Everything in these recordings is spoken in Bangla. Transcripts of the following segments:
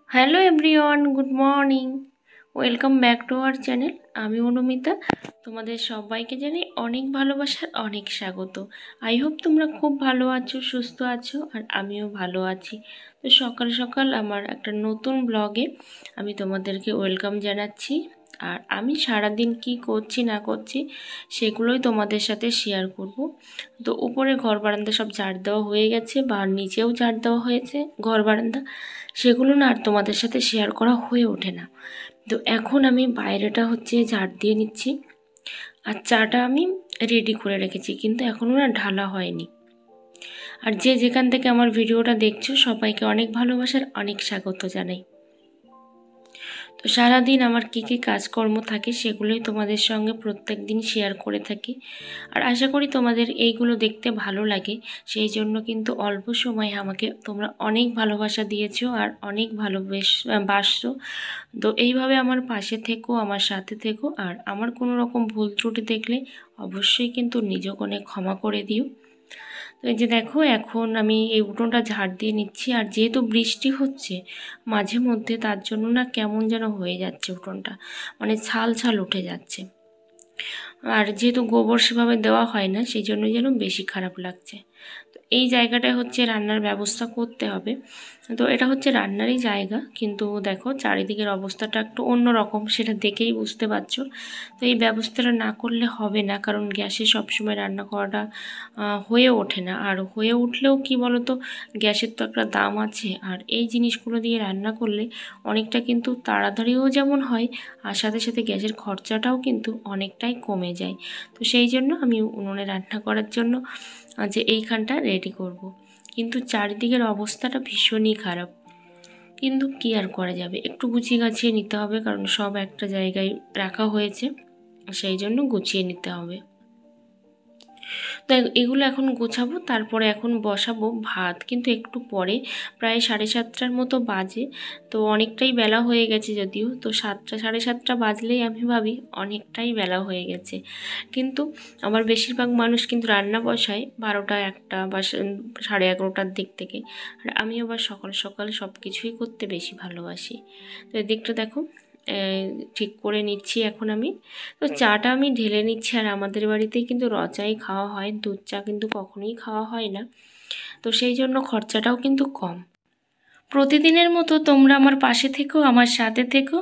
Hello everyone, good morning. Welcome back to our channel. আমি অনুমিতা। তোমাদের সবাইকে জানি অনেক ভালোবাসার অনেক স্বাগত। আই হোপ তোমরা খুব ভালো আছো, সুস্থ আছো, আর আমিও ভালো আছি। তো সকাল সকাল আমার একটা নতুন ব্লগে আমি তোমাদেরকে ওয়েলকাম জানাচ্ছি। আর আমি সারাদিন কি করছি না করছি সেগুলোই তোমাদের সাথে শেয়ার করব। তো উপরে ঘর বারান্দা সব ঝাড় দেওয়া হয়ে গেছে, বা নিচেও ঝাড় দেওয়া হয়েছে ঘর বারান্দা, সেগুলো না আর তোমাদের সাথে শেয়ার করা হয়ে ওঠে না। তো এখন আমি বাইরেটা ঝাড় দিয়ে নিচ্ছি, আর চাটা আমি রেডি করে রেখেছি, কিন্তু এখনও না ঢালা হয়নি। আর যে যেখান থেকে আমার ভিডিওটা দেখছো সবাইকে অনেক ভালোবাসার অনেক স্বাগত জানাই। তো সারাদিন আমার কী কী কাজকর্ম থাকে সেগুলোই তোমাদের সঙ্গে প্রত্যেক দিন শেয়ার করে থাকি। আর আশা করি তোমাদের এইগুলো দেখতে ভালো লাগে, সেই জন্য কিন্তু অল্প সময় আমাকে তোমরা অনেক ভালোবাসা দিয়েছো আর অনেক বাসছো। তো এইভাবে আমার পাশে থেকো, আমার সাথে থেকো, আর আমার কোনো রকম ভুল ত্রুটি দেখলে অবশ্যই কিন্তু নিজ কোণে ক্ষমা করে দিও। তো এই যে দেখো, এখন আমি এই উঠোনটা ঝাড় দিয়ে নিচ্ছি। আর যেহেতু বৃষ্টি হচ্ছে মাঝে মধ্যে, তার জন্য না কেমন যেন হয়ে যাচ্ছে উঠোনটা, মানে ছাল ছাল উঠে যাচ্ছে। আর যেহেতু গোবর সেভাবে দেওয়া হয় না, সেই জন্য যেন বেশি খারাপ লাগছে। তো এই জায়গাটায় রান্নার ব্যবস্থা করতে হবে। তো এটা রান্নারই জায়গা, কিন্তু দেখো চারিদিকের অবস্থাটা একটু অন্যরকম, সেটা দেখেই বুঝতে পারছো। তো এই ব্যবস্থাটা না করলে হবে না, কারণ গ্যাসে সবসময় রান্না করাটা হয়ে ওঠে না। আর হয়ে উঠলেও কি বলো তো, গ্যাসের তো একটা দাম আছে, আর এই জিনিসগুলো দিয়ে রান্না করলে অনেকটা কিন্তু তাড়াতাড়িও যেমন হয়, আর সাথে সাথে গ্যাসের খরচাটাও কিন্তু অনেকটাই কমে যায়। তো সেই জন্য আমি উনুনে রান্না করার জন্য যে এইখানটা রেডি করব। কিন্তু চারিদিকের অবস্থাটা ভীষণই খারাপ, কিন্তু কি আর করা যাবে, একটু গুছিয়ে গাছিয়ে নিতে হবে, কারণ সব একটা জায়গায় রাখা হয়েছে, সেই জন্য গুছিয়ে নিতে হবে। তো এগুলো এখন গোছাবো, তারপরে এখন বসাবো ভাত, কিন্তু একটু পরে, প্রায় 7:30টার মতো বাজে। তো অনেকটাই বেলা হয়ে গেছে যদিও, তো 7টা 7:30 বাজলেই আমি ভাবি অনেকটাই বেলা হয়ে গেছে। কিন্তু আমার বেশিরভাগ মানুষ কিন্তু রান্না বসায় 12টা 1টা বা 11:30টার দিক থেকে, আর আমি আবার সকাল সকাল সব কিছুই করতে বেশি ভালোবাসি। তো এদিকটা দেখো ঠিক করে নিচ্ছি এখন আমি। তো চাটা আমি ঢেলে নিচ্ছি, আর আমাদের বাড়িতেই কিন্তু চাই খাওয়া হয়, দুধ চা কিন্তু কখনোই খাওয়া হয় না। তো সেই জন্য খরচাটাও কিন্তু কম। প্রতিদিনের মতো তোমরা আমার পাশে থেকো, আমার সাথে থেকো,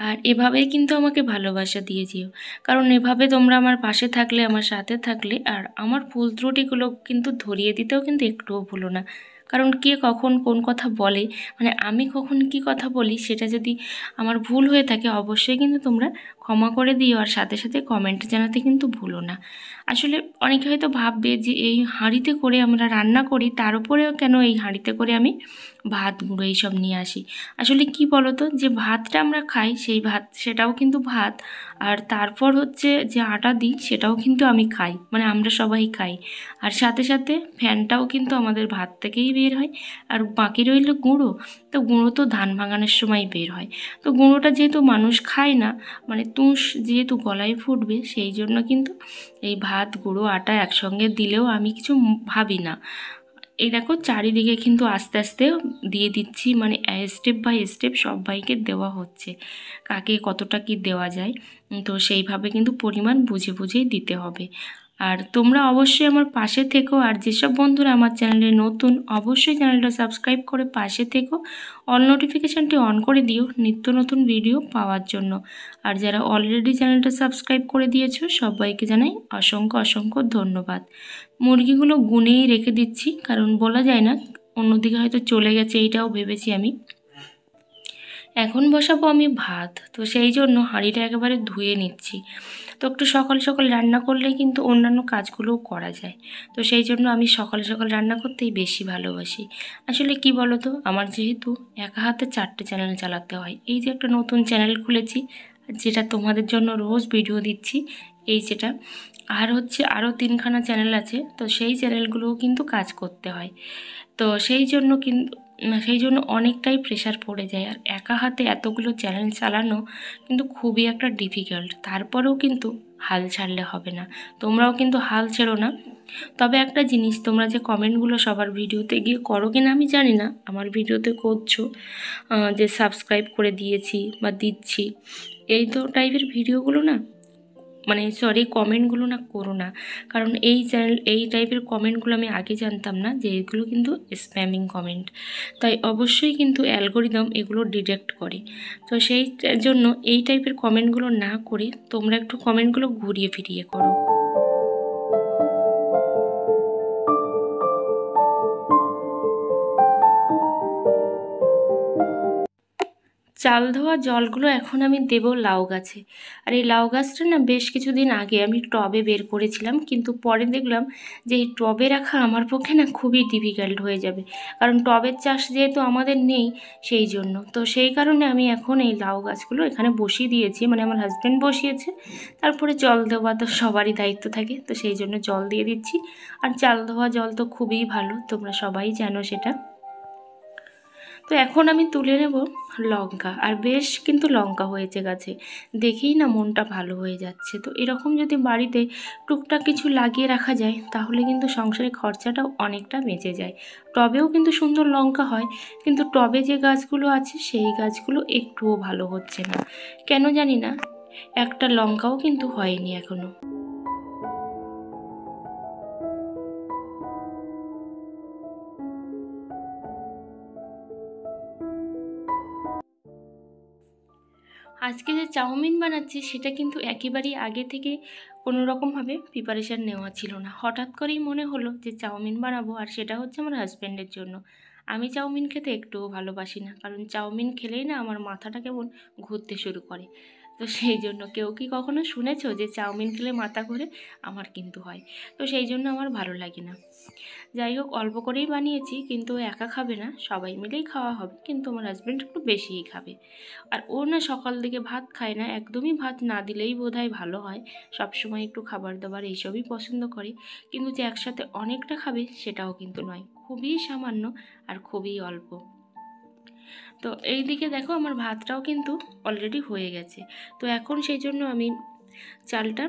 আর এভাবেই কিন্তু আমাকে ভালোবাসা দিয়ে যেও। কারণ এভাবে তোমরা আমার পাশে থাকলে, আমার সাথে থাকলে, আর আমার ভুল ত্রুটিগুলো কিন্তু ধরিয়ে দিতেও কিন্তু একটুও ভুলো না। কারণ কে কখন কোন কথা বলে, মানে আমি কখন কি কথা বলি, সেটা যদি আমার ভুল হয়ে থাকে অবশ্যই কিন্তু তোমরা ক্ষমা করে দিও, আর সাথে সাথে কমেন্ট জানাতে কিন্তু ভুলো না। আসলে অনেকে হয়তো ভাববে যে এই হাঁড়িতে করে আমরা রান্না করি, তার উপরেও কেন এই হাঁড়িতে করে আমি ভাত গুঁড়ো এইসব নিয়ে আসি। আসলে কি বলো তো, যে ভাতটা আমরা খাই সেই ভাত, সেটাও কিন্তু ভাত, আর তারপর যে আটা দিই সেটাও কিন্তু আমি খাই, মানে আমরা সবাই খাই। আর সাথে সাথে ফ্যানটাও কিন্তু আমাদের ভাত থেকেই বের হয়। আর বাকি রইল গুঁড়ো, তো গুঁড়ো তো ধান ভাঙানোর সময় বের হয়। তো গুঁড়োটা যেহেতু মানুষ খায় না, মানে তুষ যেহেতু গলায় ফুটবে, সেই জন্য কিন্তু এই ভাত গুঁড়ো আটা একসঙ্গে দিলেও আমি কিছু ভাবি না। এই দেখো চারিদিকে কিন্তু আস্তে আস্তে দিয়ে দিচ্ছি, মানে স্টেপ বাই স্টেপ সবাইকে দেওয়া হচ্ছে, কাকে কতটা কি দেওয়া যায়। তো সেইভাবে কিন্তু পরিমাণ বুঝে বুঝেই দিতে হবে। আর তোমরা অবশ্যই আমার পাশে থেকো, আর যেসব বন্ধুরা আমার চ্যানেলে নতুন, অবশ্যই চ্যানেলটা সাবস্ক্রাইব করে পাশে থেকো, অল নোটিফিকেশানটি অন করে দিও নিত্য নতুন ভিডিও পাওয়ার জন্য। আর যারা অলরেডি চ্যানেলটা সাবস্ক্রাইব করে দিয়েছো সবাইকে জানাই অসংখ্য অসংখ্য ধন্যবাদ। মুরগিগুলো গুনেই রেখে দিচ্ছি, কারণ বলা যায় না অন্যদিকে হয়তো চলে গেছে, এইটাও ভেবেছি আমি। এখন বসাবো আমি ভাত, তো সেই জন্য হাঁড়িটা একেবারে ধুয়ে নিচ্ছি। তো একটু সকাল সকাল রান্না করলে কিন্তু অন্যান্য কাজগুলোও করা যায়। তো সেই জন্য আমি সকাল সকাল রান্না করতেই বেশি ভালোবাসি। আসলে কি বলো তো, আমার যেহেতু একা হাতে 4টে চ্যানেল চালাতে হয়, এই যে একটা নতুন চ্যানেল খুলেছি যেটা তোমাদের জন্য রোজ ভিডিও দিচ্ছি, এই যেটা, আর আরও 3খানা চ্যানেল আছে, তো সেই চ্যানেলগুলোও কিন্তু কাজ করতে হয়। তো সেই জন্য অনেকটাই প্রেশার পড়ে যায়, আর একা হাতে এতগুলো চ্যানেল চালানো কিন্তু খুবই একটা ডিফিকাল্ট। তারপরেও কিন্তু হাল ছাড়লে হবে না। তোমরাও কিন্তু হাল ছেড়ো না। তবে একটা জিনিস, তোমরা যে কমেন্টগুলো সবার ভিডিওতে গিয়ে করো কিনা আমি জানি না, আমার ভিডিওতে করছো যে সাবস্ক্রাইব করে দিয়েছি বা দিচ্ছি, এই তো টাইপের ভিডিওগুলো না, মানে সরি কমেন্টগুলো না করো না। কারণ এই টাইপের কমেন্টগুলো আমি আগে জানতাম না যে এগুলো কিন্তু স্প্যামিং কমেন্ট, তাই অবশ্যই কিন্তু অ্যালগোরিদম এগুলো ডিটেক্ট করে। তো সেই জন্য এই টাইপের কমেন্টগুলো না করে তোমরা একটু কমেন্টগুলো ঘুরিয়ে ফিরিয়ে করো। চাল ধোয়া জলগুলো এখন আমি দেব লাউ গাছে। আর এই লাউ গাছটা না বেশ কিছুদিন আগে আমি টবে বের করেছিলাম, কিন্তু পরে দেখলাম যে এই টবে রাখা আমার পক্ষে না খুবই ডিফিকাল্ট হয়ে যাবে, কারণ টবের চাষ যেহেতু আমাদের নেই সেই জন্য। তো সেই কারণে আমি এখন এই লাউ গাছগুলো এখানে বসিয়ে দিয়েছি, মানে আমার হাজব্যান্ড বসিয়েছে। তারপরে জল দেওয়া তো সবারই দায়িত্ব থাকে, তো সেই জন্য জল দিয়ে দিচ্ছি। আর চাল ধোয়া জল তো খুবই ভালো, তোমরা সবাই জানো সেটা। তো এখন আমি তুলে নেব লঙ্কা, আর বেশ কিন্তু লঙ্কা হয়েছে গাছে, দেখেই না মনটা ভালো হয়ে যাচ্ছে। তো এরকম যদি বাড়িতে টুকটাক কিছু লাগিয়ে রাখা যায় তাহলে কিন্তু সংসারের খরচাটাও অনেকটা বেঁচে যায়। টবেও কিন্তু সুন্দর লঙ্কা হয়, কিন্তু টবে যে গাছগুলো আছে সেই গাছগুলো একটুও ভালো হচ্ছে না, কেন জানি না, একটা লঙ্কাও কিন্তু হয়নি এখনো। আজকে যে চাউমিন বানাচ্ছি সেটা কিন্তু একেবারেই আগে থেকে কোনো রকমভাবে প্রিপারেশান নেওয়া ছিল না। হঠাৎ করেই মনে হলো যে চাউমিন বানাবো, আর সেটা হচ্ছে আমার হাজব্যান্ডের জন্য। আমি চাউমিন খেতে একটুও ভালোবাসি না, কারণ চাউমিন খেলেই না আমার মাথাটা কেমন ঘুরতে শুরু করে। তো সেই জন্য, কেউ কি কখনো শুনেছো যে চাউমিন খেলে মাথা ঘোরে? আমার কিন্তু হয়। তো সেই জন্য আমার ভালো লাগে না। যাই হোক, অল্প করেই বানিয়েছি, কিন্তু ও একা খাবে না, সবাই মিলেই খাওয়া হবে, কিন্তু আমার হাজব্যান্ড একটু বেশিই খাবে। আর ও না সকাল থেকে ভাত খায় না, একদমই ভাত না দিলেই বোধহয় ভালো হয়। সবসময় একটু খাবার দাবার এইসবই পছন্দ করে, কিন্তু যে একসাথে অনেকটা খাবে সেটাও কিন্তু নয়, খুবই সামান্য আর খুবই অল্প। তো এই দিকে দেখো আমার ভাতটাও কিন্তু অলরেডি হয়ে গেছে। তো এখন সেই জন্য আমি চালটা,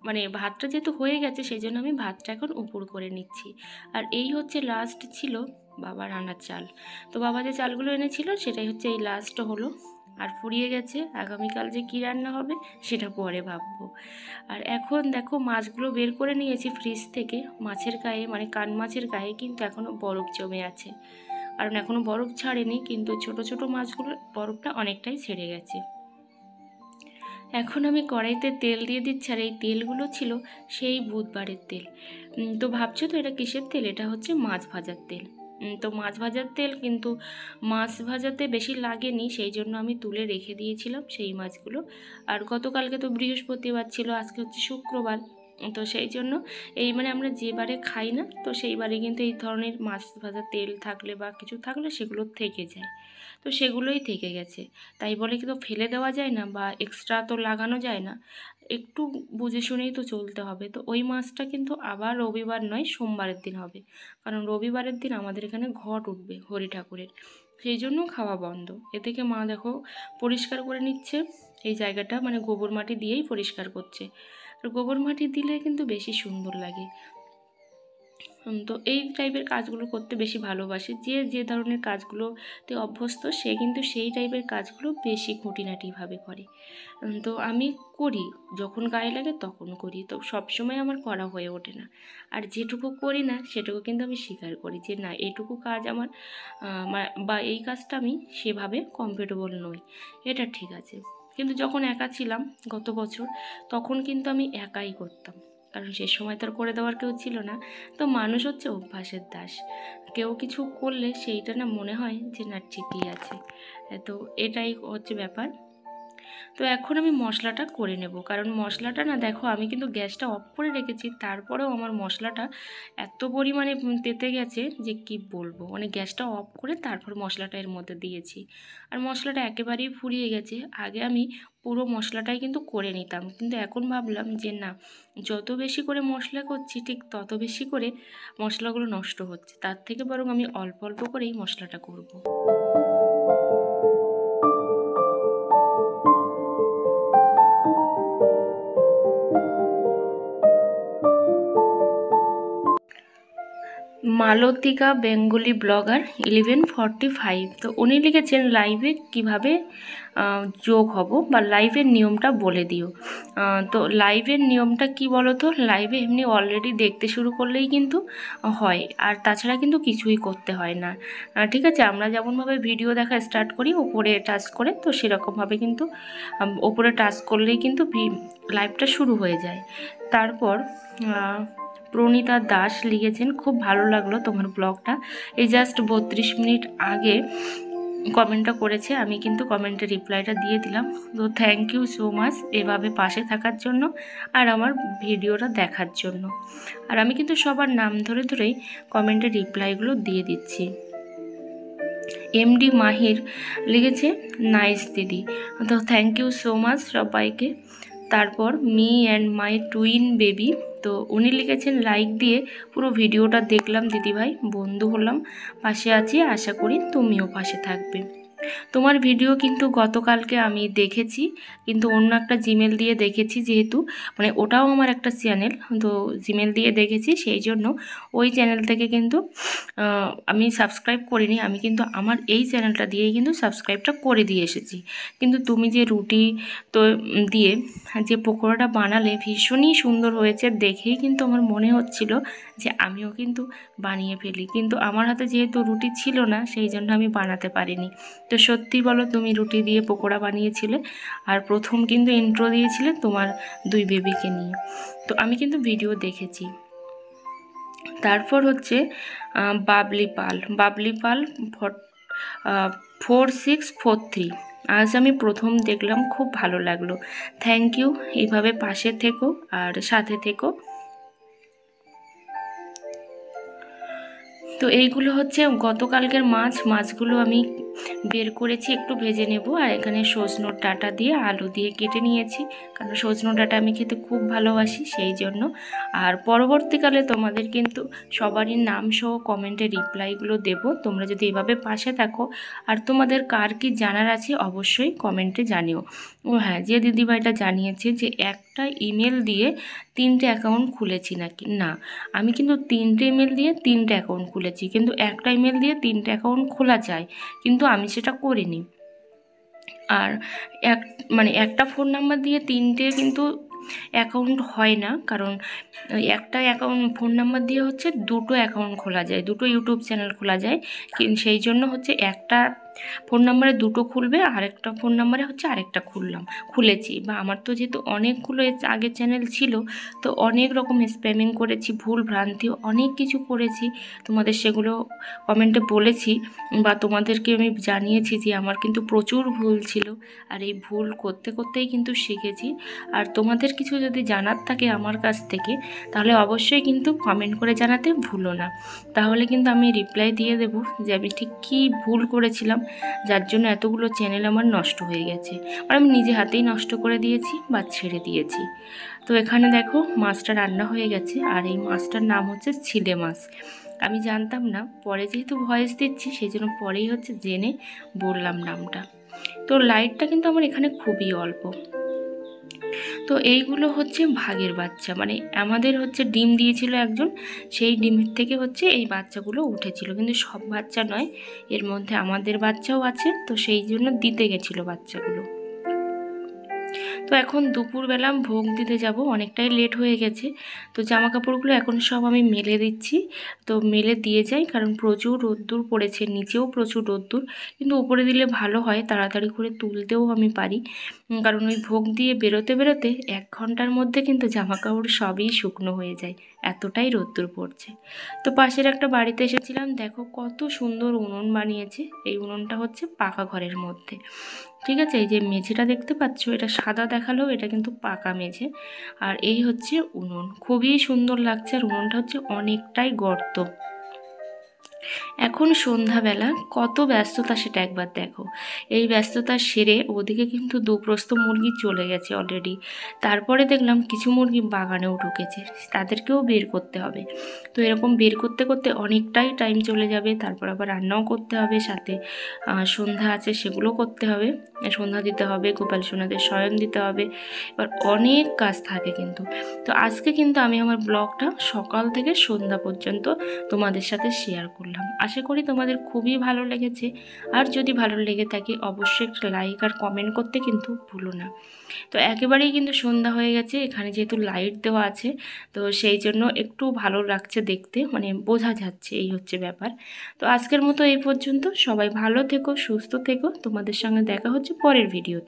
মানে ভাতটা যেহেতু হয়ে গেছে সেই জন্য আমি ভাতটা এখন উপর করে নিচ্ছি। আর এই হচ্ছে লাস্ট ছিল বাবার আনার চাল। তো বাবা যে চালগুলো এনেছিল সেটাই হচ্ছে এই লাস্ট হলো, আর ফুরিয়ে গেছে। আগামীকাল যে কী রান্না হবে সেটা পরে ভাববো। আর এখন দেখো মাছগুলো বের করে নিয়েছি ফ্রিজ থেকে। মাছের গায়ে, মানে কান মাছের গায়ে কিন্তু এখনও বরফ জমে আছে, কারণ এখনও বরফ ছাড়েনি, কিন্তু ছোট ছোট মাছগুলোর বরফটা অনেকটাই ছেড়ে গেছে। এখন আমি কড়াইতে তেল দিয়ে দিচ্ছি, আর এই তেলগুলো ছিল সেই বুধবারের তেল। তো ভাবছো তো এটা কিসের তেল? এটা হচ্ছে মাছ ভাজার তেল। তো মাছ ভাজার তেল, কিন্তু মাছ ভাজাতে বেশি লাগেনি, সেই জন্য আমি তুলে রেখে দিয়েছিলাম সেই মাছগুলো। আর গতকালকে তো বৃহস্পতিবার ছিল, আজকে হচ্ছে শুক্রবার। তো সেই জন্য এই, মানে আমরা যে বারে খাই না তো সেই বারে কিন্তু এই ধরনের মাছ ভাজার তেল থাকলে বা কিছু থাকলে সেগুলো থেকে যায়। তো সেগুলোই থেকে গেছে, তাই বলে কি তো ফেলে দেওয়া যায় না, বা এক্সট্রা তো লাগানো যায় না, একটু বুঝে শুনেই তো চলতে হবে। তো ওই মাছটা কিন্তু আবার রবিবার নয়, সোমবারের দিন হবে, কারণ রবিবারের দিন আমাদের এখানে ঘট উঠবে হরি ঠাকুরের, সেই জন্য খাওয়া বন্ধ। এ থেকে মা দেখো পরিষ্কার করে নিচ্ছে এই জায়গাটা, মানে গোবর মাটি দিয়েই পরিষ্কার করছে। আর গোবর মাটি দিলে কিন্তু বেশি সুন্দর লাগে। তো এই টাইপের কাজগুলো করতে বেশি ভালোবাসে, যে যে ধরনের কাজগুলোতে অভ্যস্ত সে কিন্তু সেই টাইপের কাজগুলো বেশি খুঁটিনাটিভাবে করে। তো আমি করি, যখন গায়ে লাগে তখন করি, তো সবসময় আমার করা হয়ে ওঠে না। আর যেটুকু করি না সেটুকু কিন্তু আমি স্বীকার করি যে না, এটুকু কাজ আমার বা এই কাজটা আমি সেভাবে কমফোর্টেবল নই, এটা ঠিক আছে। কিন্তু যখন একা ছিলাম গত বছর, তখন কিন্তু আমি একাই করতাম, কারণ সে সময় তার করে দেওয়ার কেউ ছিল না। তো মানুষ হচ্ছে অভ্যাসের দাস, কেউ কিছু করলে সেইটা না মনে হয় যে না ঠিকই আছে। তো এটাই হচ্ছে ব্যাপার। তো এখন আমি মশলাটা করে নেব, কারণ মশলাটা না দেখো আমি কিন্তু গ্যাসটা অফ করে রেখেছি, তারপরেও আমার মশলাটা এত পরিমাণে তেতে গেছে যে কি বলবো, মানে গ্যাসটা অফ করে তারপর মশলাটা এর মধ্যে দিয়েছি, আর মশলাটা একেবারেই ফুরিয়ে গেছে। আগে আমি পুরো মশলাটাই কিন্তু করে নিতাম, কিন্তু এখন ভাবলাম যে না, যত বেশি করে মশলা করছি ঠিক তত বেশি করে মশলাগুলো নষ্ট হচ্ছে, তার থেকে বরং আমি অল্প অল্প করেই মশলাটা করব। মালতিকা বেঙ্গলি ব্লগার 1145। তো উনি লিখেছেন লাইভে কিভাবে যোগ হব বা লাইভের নিয়মটা বলে দিও। তো লাইভের নিয়মটা কি বলো তো, লাইভে এমনি অলরেডি দেখতে শুরু করলেই কিন্তু হয়, আর তাছাড়া কিন্তু কিছুই করতে হয় না। ঠিক আছে, আমরা যেমনভাবে ভিডিও দেখা স্টার্ট করি ওপরে টাচ করে, তো সেরকমভাবে কিন্তু ওপরে টাচ করলেই কিন্তু লাইভটা শুরু হয়ে যায়। তারপর প্রণীতা দাস লিখেছেন খুব ভালো লাগলো তোমার ব্লগটা, এই জাস্ট 32 মিনিট আগে কমেন্টটা করেছে, আমি কিন্তু কমেন্টের রিপ্লাইটা দিয়ে দিলাম। তো থ্যাংক ইউ সো মাচ এভাবে পাশে থাকার জন্য আর আমার ভিডিওটা দেখার জন্য। আর আমি কিন্তু সবার নাম ধরে ধরেই কমেন্টের রিপ্লাইগুলো দিয়ে দিচ্ছি। এমডি মাহির লিখেছে নাইস দিদি, তো থ্যাংক ইউ সো মাচ সবাইকে। তারপর me and my twin baby, তো উনি লিখেছেন লাইক দিয়ে পুরো ভিডিওটা দেখলাম দিদিভাই, বন্ধু হলাম, পাশে আছি, আশা করি তুমিও পাশে থাকবে। তোমার ভিডিও কিন্তু গতকালকে আমি দেখেছি, কিন্তু অন্য একটা জিমেল দিয়ে দেখেছি, যেহেতু মানে ওটাও আমার একটা চ্যানেল, তো জিমেল দিয়ে দেখেছি, সেই জন্য ওই চ্যানেল থেকে কিন্তু আমি সাবস্ক্রাইব করিনি, আমি কিন্তু আমার এই চ্যানেলটা দিয়েই কিন্তু সাবস্ক্রাইবটা করে দিয়ে এসেছি। কিন্তু তুমি যে রুটি তো দিয়ে যে পকোড়াটা বানালে ভীষণই সুন্দর হয়েছে, দেখেই কিন্তু আমার মনে হচ্ছিল যে আমিও কিন্তু বানিয়ে ফেলি, কিন্তু আমার হাতে যেহেতু রুটি ছিল না সেই জন্য আমি বানাতে পারিনি। তো সত্যি বলো, তুমি রুটি দিয়ে পকোড়া বানিয়েছিলে, আর প্রথম কিন্তু ইন্ট্রো দিয়েছিলে তোমার 2 বেবিকে নিয়ে, তো আমি কিন্তু ভিডিও দেখেছি। তারপর হচ্ছে বাবলি পাল 4643, আজ আমি প্রথম দেখলাম, খুব ভালো লাগলো, থ্যাংক ইউ, এইভাবে পাশে থেকো আর সাথে থেকো। তো এইগুলো হচ্ছে গতকালকের মাছগুলো আমি বের করেছি, একটু ভেজে নেব। আর এখানে সজনোর ডাঁটা দিয়ে আলু দিয়ে কেটে নিয়েছি, কারণ সজনো ডাঁটা আমি খেতে খুব ভালোবাসি সেই জন্য। আর পরবর্তীকালে তোমাদের কিন্তু সবারই নাম সহ কমেন্টে রিপ্লাইগুলো দেব, তোমরা যদি এভাবে পাশে থাকো। আর তোমাদের কার কি জানার আছে অবশ্যই কমেন্টে জানিও। ও হ্যাঁ, যে দিদিভাইটা জানিয়েছে যে একটা ইমেল দিয়ে 3টে অ্যাকাউন্ট খুলেছি নাকি, না, আমি কিন্তু 3টে ইমেল দিয়ে 3টে অ্যাকাউন্ট খুলেছি, কিন্তু একটা ইমেল দিয়ে 3টে অ্যাকাউন্ট খোলা যায়, কিন্তু আমি সেটা করিনি। আর একটা ফোন নাম্বার দিয়ে 3টে কিন্তু অ্যাকাউন্ট হয় না, কারণ একটা ফোন নাম্বার দিয়ে হচ্ছে 2টো অ্যাকাউন্ট খোলা যায়, 2টো ইউটিউব চ্যানেল খোলা যায়, সেই জন্য হচ্ছে একটা ফোন নাম্বারে 2টো খুলবে, আরেকটা ফোন নাম্বারে হচ্ছে আরেকটা খুলেছি। বা আমার তো যেহেতু অনেকগুলো আগে চ্যানেল ছিল, তো অনেক রকম স্প্যামিং করেছি, ভুল ভ্রান্তি অনেক কিছু করেছি, তোমাদের সেগুলো কমেন্টে বলেছি বা তোমাদেরকে আমি জানিয়েছি যে আমার কিন্তু প্রচুর ভুল ছিল, আর এই ভুল করতে করতেই কিন্তু শিখেছি। আর তোমাদের কিছু যদি জানার থাকে আমার কাছ থেকে, তাহলে অবশ্যই কিন্তু কমেন্ট করে জানাতে ভুলো না, তাহলে কিন্তু আমি রিপ্লাই দিয়ে দেব যে আমি ঠিক কী ভুল করেছিলাম, যার জন্য এতগুলো চ্যানেল আমার নষ্ট হয়ে গেছে, আর আমি নিজে হাতেই নষ্ট করে দিয়েছি বা ছেড়ে দিয়েছি। তো এখানে দেখো মাছটা রান্না হয়ে গেছে, আর এই মাছটার নাম হচ্ছে ছিলে মাছ। আমি জানতাম না, পরে যেহেতু ভয়েস দিচ্ছি সেই জন্য পরেই হচ্ছে জেনে বললাম নামটা। তো লাইটটা কিন্তু আমার এখানে খুবই অল্প। তো এইগুলো হচ্ছে ভাগের বাচ্চা, মানে আমাদের হচ্ছে ডিম দিয়েছিল একজন, সেই ডিমের থেকে হচ্ছে এই বাচ্চাগুলো উঠেছিল, কিন্তু সব বাচ্চা নয়, এর মধ্যে আমাদের বাচ্চাও আছে, তো সেই জন্য দিতে গেছিলো বাচ্চাগুলো। তো এখন দুপুরবেলা ভোগ দিতে যাব, অনেকটাই লেট হয়ে গেছে, তো জামা কাপড়গুলো এখন সব আমি মেলে দিচ্ছি। তো মেলে দিয়ে যাই, কারণ প্রচুর রোদ্দুর পড়েছে, নিচেও প্রচুর রোদ্দুর, কিন্তু উপরে দিলে ভালো হয়, তাড়াতাড়ি করে তুলতেও আমি পারি, কারণ ওই ভোগ দিয়ে বেরোতে বেরোতে 1 ঘন্টার মধ্যে কিন্তু জামা কাপড় সবই শুকনো হয়ে যায়, এতটাই রোদ্দুর পড়ছে। তো পাশের একটা বাড়িতে এসেছিলাম, দেখো কত সুন্দর উনুন বানিয়েছে, এই উনুনটা হচ্ছে পাকা ঘরের মধ্যে, ঠিক আছে। এই যে মেঝেটা দেখতে পাচ্ছ, এটা সাদা দেখালেও এটা কিন্তু পাকা মেঝে, আর এই হচ্ছে উনুন, খুবই সুন্দর লাগছে। আর উনুনটা হচ্ছে অনেকটাই গর্ত, এখন সন্ধ্যাবেলা কত ব্যস্ততা সেটা একবার দেখো। এই ব্যস্ততা সেরে ওদিকে কিন্তু দুপ্রস্থ মুরগি চলে গেছে অলরেডি। তারপরে দেখলাম কিছু মুরগি বাগানেও ঢুকেছে, তাদেরকেও বের করতে হবে। তো এরকম বের করতে করতে অনেকটাই টাইম চলে যাবে। তারপর আবার রান্নাও করতে হবে, সাথে সন্ধ্যা আছে সেগুলো করতে হবে, সন্ধ্যা দিতে হবে, গোপাল সোনাদের শয়ন দিতে হবে, এবার অনেক কাজ থাকে কিন্তু। তো আজকে কিন্তু আমি আমার ব্লগটা সকাল থেকে সন্ধ্যা পর্যন্ত তোমাদের সাথে শেয়ার করলাম। আশা করি তোমাদের খুবই ভালো লেগেছে। আর যদি ভালো লেগে থাকে অবশ্যই একটা লাইক আর কমেন্ট করতে কিন্তু ভুলো না। তো একেবারেই কিন্তু সন্ধ্যা হয়ে গেছে, এখানে যেহেতু লাইট দেওয়া আছে তো সেই জন্য একটু ভালো লাগছে দেখতে, মানে বোঝা যাচ্ছে, এই হচ্ছে ব্যাপার। তো আজকের মতো এই পর্যন্ত। সবাই ভালো থেকো, সুস্থ থেকো। তোমাদের সঙ্গে দেখা হচ্ছে পরের ভিডিওতে।